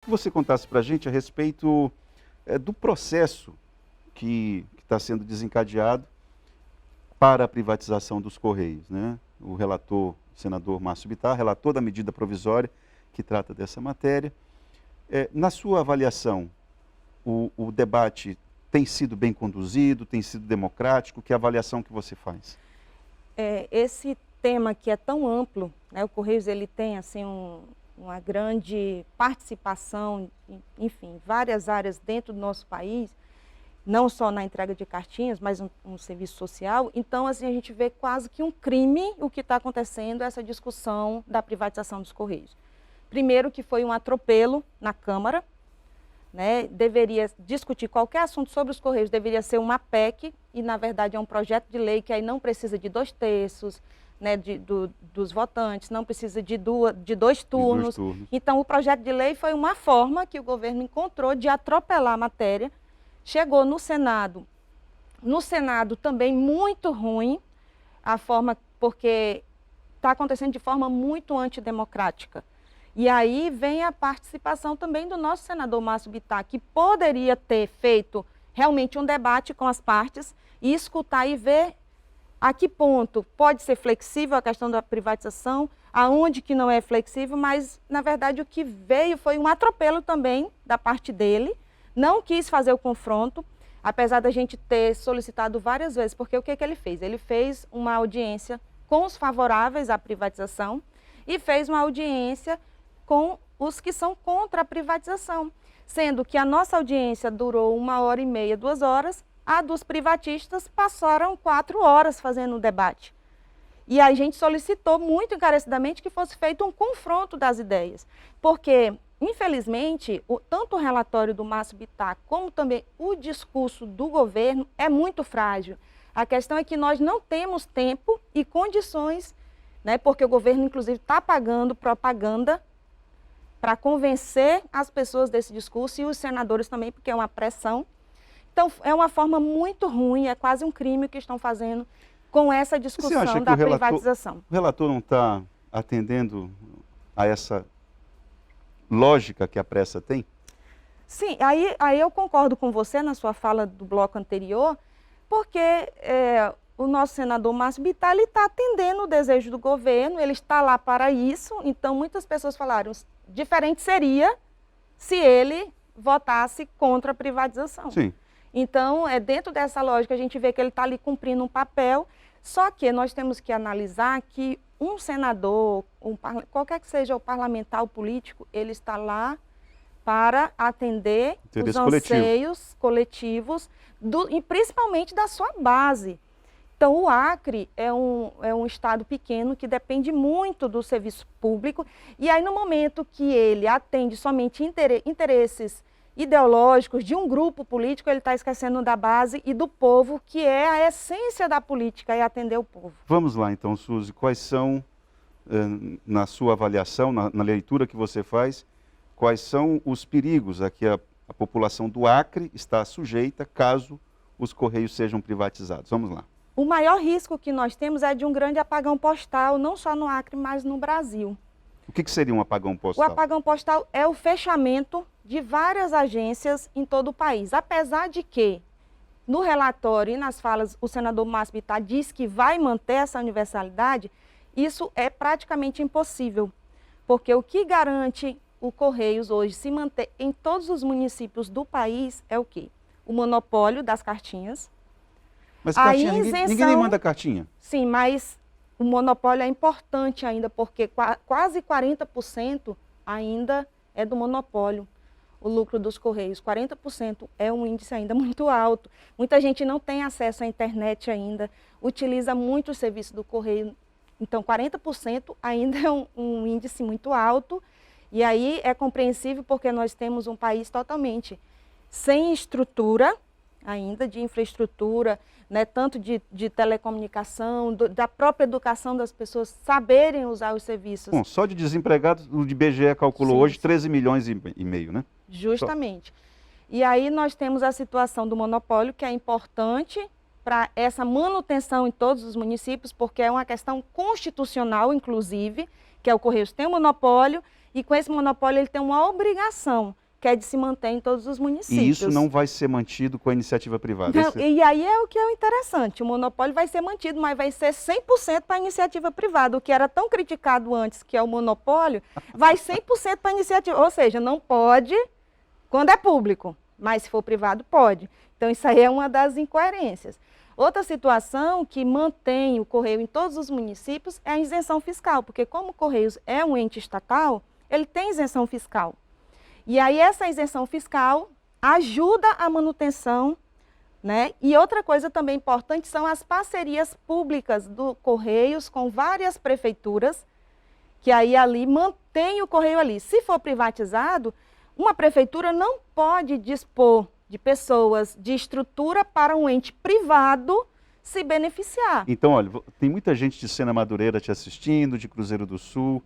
Que você contasse para a gente a respeito do processo que está sendo desencadeado para a privatização dos Correios, né? O relator, o senador Márcio Bittar, relator da medida provisória que trata dessa matéria. Na sua avaliação, o debate tem sido bem conduzido, tem sido democrático? Que avaliação que você faz? Esse tema que é tão amplo, né? O Correios ele tem assim uma grande participação, enfim, várias áreas dentro do nosso país, não só na entrega de cartinhas, mas um serviço social. Então, assim, a gente vê quase que um crime o que está acontecendo, essa discussão da privatização dos Correios. Primeiro que foi um atropelo na Câmara, né? Deveria discutir qualquer assunto sobre os Correios, deveria ser uma PEC, e na verdade é um projeto de lei que aí não precisa de 2/3, né, dos votantes, não precisa de dois turnos. Então o projeto de lei foi uma forma que o governo encontrou de atropelar a matéria. Chegou no Senado também muito ruim, a forma, porque está acontecendo de forma muito antidemocrática. E aí vem a participação também do nosso senador Márcio Bittar, que poderia ter feito realmente um debate com as partes e escutar e ver a que ponto pode ser flexível a questão da privatização, aonde que não é flexível, mas na verdade o que veio foi um atropelo também da parte dele, não quis fazer o confronto, apesar da gente ter solicitado várias vezes, porque o que ele fez? Ele fez uma audiência com os favoráveis à privatização e fez uma audiência com os que são contra a privatização, sendo que a nossa audiência durou 1h30, 2 horas, a dos privatistas passaram 4 horas fazendo o debate. E a gente solicitou muito encarecidamente que fosse feito um confronto das ideias, porque, infelizmente, tanto o relatório do Márcio Bittar como também o discurso do governo é muito frágil. A questão é que nós não temos tempo e condições, né, porque o governo, inclusive, está pagando propaganda para convencer as pessoas desse discurso e os senadores também, porque é uma pressão. Então, é uma forma muito ruim, é quase um crime o que estão fazendo com essa discussão da privatização. O relator não está atendendo a essa lógica que a pressa tem? Sim, aí eu concordo com você na sua fala do bloco anterior, porque o nosso senador Márcio Bittar está atendendo o desejo do governo, ele está lá para isso, então muitas pessoas falaram, diferente seria se ele votasse contra a privatização. Sim. Então, dentro dessa lógica, a gente vê que ele está ali cumprindo um papel, só que nós temos que analisar que um senador, qualquer que seja o parlamentar, o político, ele está lá para atender os anseios coletivos, e principalmente da sua base. Então, o Acre é um estado pequeno que depende muito do serviço público, e aí no momento que ele atende somente interesses ideológicos de um grupo político, ele está esquecendo da base e do povo, que é a essência da política, é atender o povo. Vamos lá então, Suzy, quais são, na sua avaliação, na leitura que você faz, quais são os perigos a que a população do Acre está sujeita caso os Correios sejam privatizados? Vamos lá. O maior risco que nós temos é de um grande apagão postal, não só no Acre, mas no Brasil. O que seria um apagão postal? O apagão postal é o fechamento de várias agências em todo o país. Apesar de que, no relatório e nas falas, o senador Márcio Bittar diz que vai manter essa universalidade, isso é praticamente impossível. Porque o que garante o Correios hoje se manter em todos os municípios do país é o quê? O monopólio das cartinhas. Mas cartinha, ninguém manda cartinha. Sim, mas o monopólio é importante ainda, porque quase 40% ainda é do monopólio, o lucro dos Correios. 40% é um índice ainda muito alto. Muita gente não tem acesso à internet ainda, utiliza muito o serviço do Correio. Então, 40% ainda é um índice muito alto. E aí é compreensível porque nós temos um país totalmente sem estrutura ainda, de infraestrutura, né, tanto de telecomunicação, da própria educação das pessoas saberem usar os serviços. Bom, só de desempregados, o de IBGE calculou hoje 13 milhões e meio, né? Justamente. E aí nós temos a situação do monopólio, que é importante para essa manutenção em todos os municípios, porque é uma questão constitucional, inclusive, que é o Correios tem um monopólio E com esse monopólio ele tem uma obrigação, que é de se manter em todos os municípios. E isso não vai ser mantido com a iniciativa privada? Não, e aí é o que é interessante, o monopólio vai ser mantido, mas vai ser 100% para a iniciativa privada. O que era tão criticado antes, que é o monopólio, vai 100% para a iniciativa. Ou seja, não pode quando é público, mas se for privado, pode. Então isso aí é uma das incoerências. Outra situação que mantém o Correio em todos os municípios é a isenção fiscal, porque como o Correios é um ente estatal, ele tem isenção fiscal. E aí essa isenção fiscal ajuda a manutenção, né? E outra coisa também importante são as parcerias públicas do Correios com várias prefeituras, que aí ali mantém o Correio ali. Se for privatizado, uma prefeitura não pode dispor de pessoas, de estrutura para um ente privado se beneficiar. Então, olha, tem muita gente de Sena Madureira te assistindo, de Cruzeiro do Sul.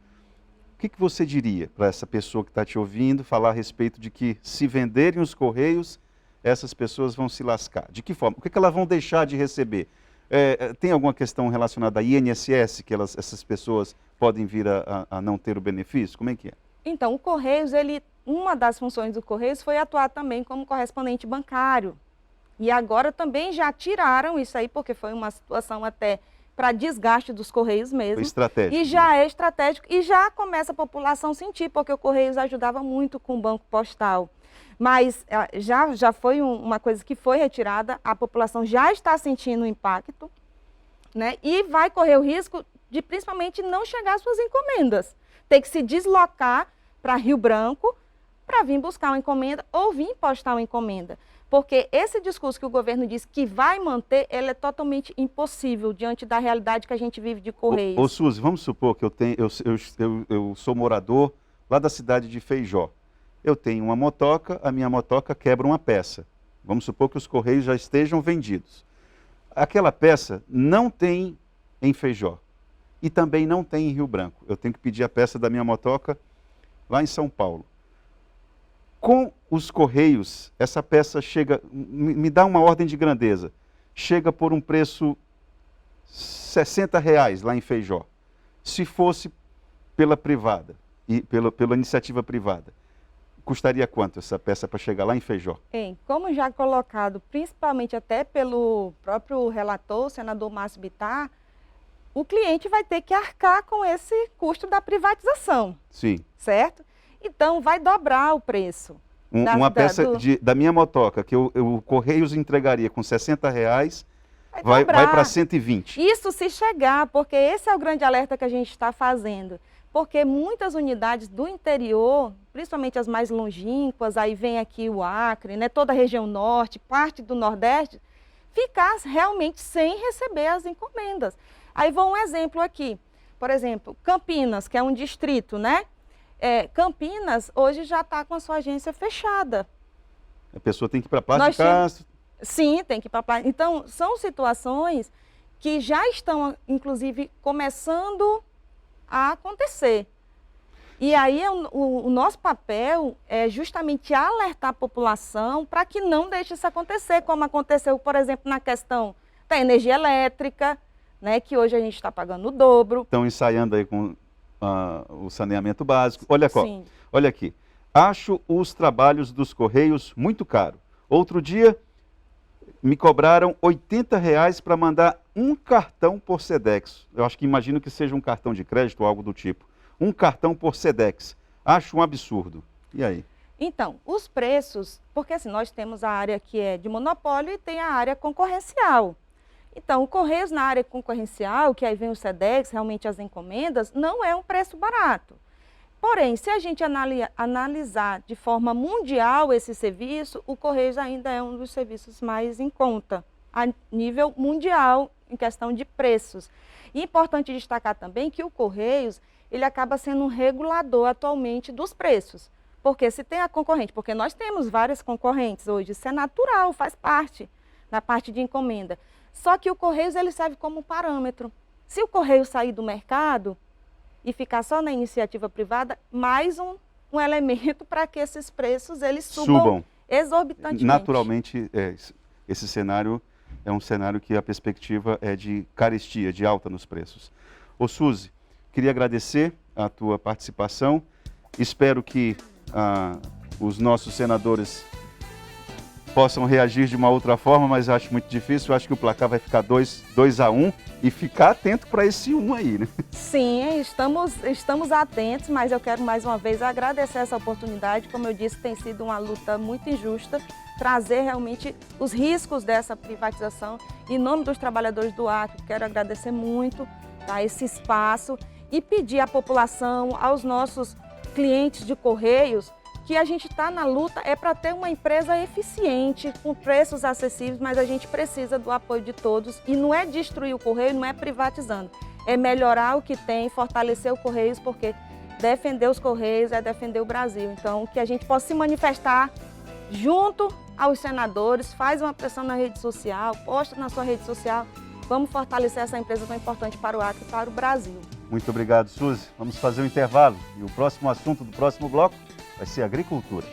O que você diria para essa pessoa que está te ouvindo falar a respeito de que se venderem os Correios, essas pessoas vão se lascar? De que forma? O que elas vão deixar de receber? Tem alguma questão relacionada a INSS que essas pessoas podem vir a não ter o benefício? Como é que é? Então, o Correios, uma das funções do Correios foi atuar também como correspondente bancário. E agora também já tiraram isso aí, porque foi uma situação até para desgaste dos Correios mesmo. Foi estratégico. E já é estratégico e já começa a população a sentir, porque o Correios ajudava muito com o Banco Postal. Mas já foi uma coisa que foi retirada, a população já está sentindo o impacto, né? E vai correr o risco de principalmente não chegar às suas encomendas. Ter que se deslocar para Rio Branco para vir buscar uma encomenda ou vir postar uma encomenda. Porque esse discurso que o governo diz que vai manter, ele é totalmente impossível diante da realidade que a gente vive de Correios. Ô Suzy, vamos supor que eu sou morador lá da cidade de Feijó. Eu tenho uma motoca, a minha motoca quebra uma peça. Vamos supor que os Correios já estejam vendidos. Aquela peça não tem em Feijó e também não tem em Rio Branco. Eu tenho que pedir a peça da minha motoca lá em São Paulo. Com os Correios, essa peça chega, me dá uma ordem de grandeza, chega por um preço R$60 lá em Feijó. Se fosse pela privada, pela iniciativa privada, custaria quanto essa peça para chegar lá em Feijó? Como já colocado, principalmente até pelo próprio relator, o senador Márcio Bittar, o cliente vai ter que arcar com esse custo da privatização. Sim. Certo? Então, vai dobrar o preço. Uma peça da minha motoca, que o Correios entregaria com R$60, vai para 120. Isso se chegar, porque esse é o grande alerta que a gente está fazendo. Porque muitas unidades do interior, principalmente as mais longínquas, aí vem aqui o Acre, né, toda a região norte, parte do nordeste, ficar realmente sem receber as encomendas. Aí vou um exemplo aqui. Por exemplo, Campinas, que é um distrito, né? Campinas hoje já está com a sua agência fechada. A pessoa tem que ir para Plástico de Castro. Sim, tem que ir para Plástico. Então, são situações que já estão, inclusive, começando a acontecer. E aí, o nosso papel é justamente alertar a população para que não deixe isso acontecer, como aconteceu, por exemplo, na questão da energia elétrica, né, que hoje a gente está pagando o dobro. Estão ensaiando aí com o saneamento básico. Olha aqui. Acho os trabalhos dos Correios muito caro. Outro dia me cobraram R$80 para mandar um cartão por Sedex. Eu imagino que seja um cartão de crédito ou algo do tipo. Um cartão por Sedex. Acho um absurdo. E aí? Então, os preços, porque assim, nós temos a área que é de monopólio e tem a área concorrencial. Então, o Correios na área concorrencial, que aí vem o Sedex, realmente as encomendas, não é um preço barato. Porém, se a gente analisar de forma mundial esse serviço, o Correios ainda é um dos serviços mais em conta, a nível mundial, em questão de preços. E é importante destacar também que o Correios, ele acaba sendo um regulador atualmente dos preços. Porque se tem a concorrente, porque nós temos várias concorrentes hoje, isso é natural, faz parte da parte de encomenda. Só que o Correios ele serve como parâmetro. Se o Correio sair do mercado e ficar só na iniciativa privada, mais um elemento para que esses preços eles subam exorbitantemente. Naturalmente, esse cenário é um cenário que a perspectiva é de carestia, de alta nos preços. Ô Suzy, queria agradecer a tua participação Espero que os nossos senadores possam reagir de uma outra forma, mas eu acho muito difícil. Eu acho que o placar vai ficar 2-1 e ficar atento para esse 1 aí, né? Sim, estamos atentos, mas eu quero mais uma vez agradecer essa oportunidade. Como eu disse, tem sido uma luta muito injusta, trazer realmente os riscos dessa privatização. Em nome dos trabalhadores do Acre, quero agradecer muito, tá, esse espaço e pedir à população, aos nossos clientes de Correios, que a gente está na luta para ter uma empresa eficiente, com preços acessíveis, mas a gente precisa do apoio de todos. E não é destruir o Correio, não é privatizando, é melhorar o que tem, fortalecer o Correios, porque defender os Correios é defender o Brasil. Então, que a gente possa se manifestar junto aos senadores, faz uma pressão na rede social, posta na sua rede social, vamos fortalecer essa empresa tão importante para o Acre e para o Brasil. Muito obrigado, Suzy. Vamos fazer um intervalo e o próximo assunto do próximo bloco vai ser agricultura.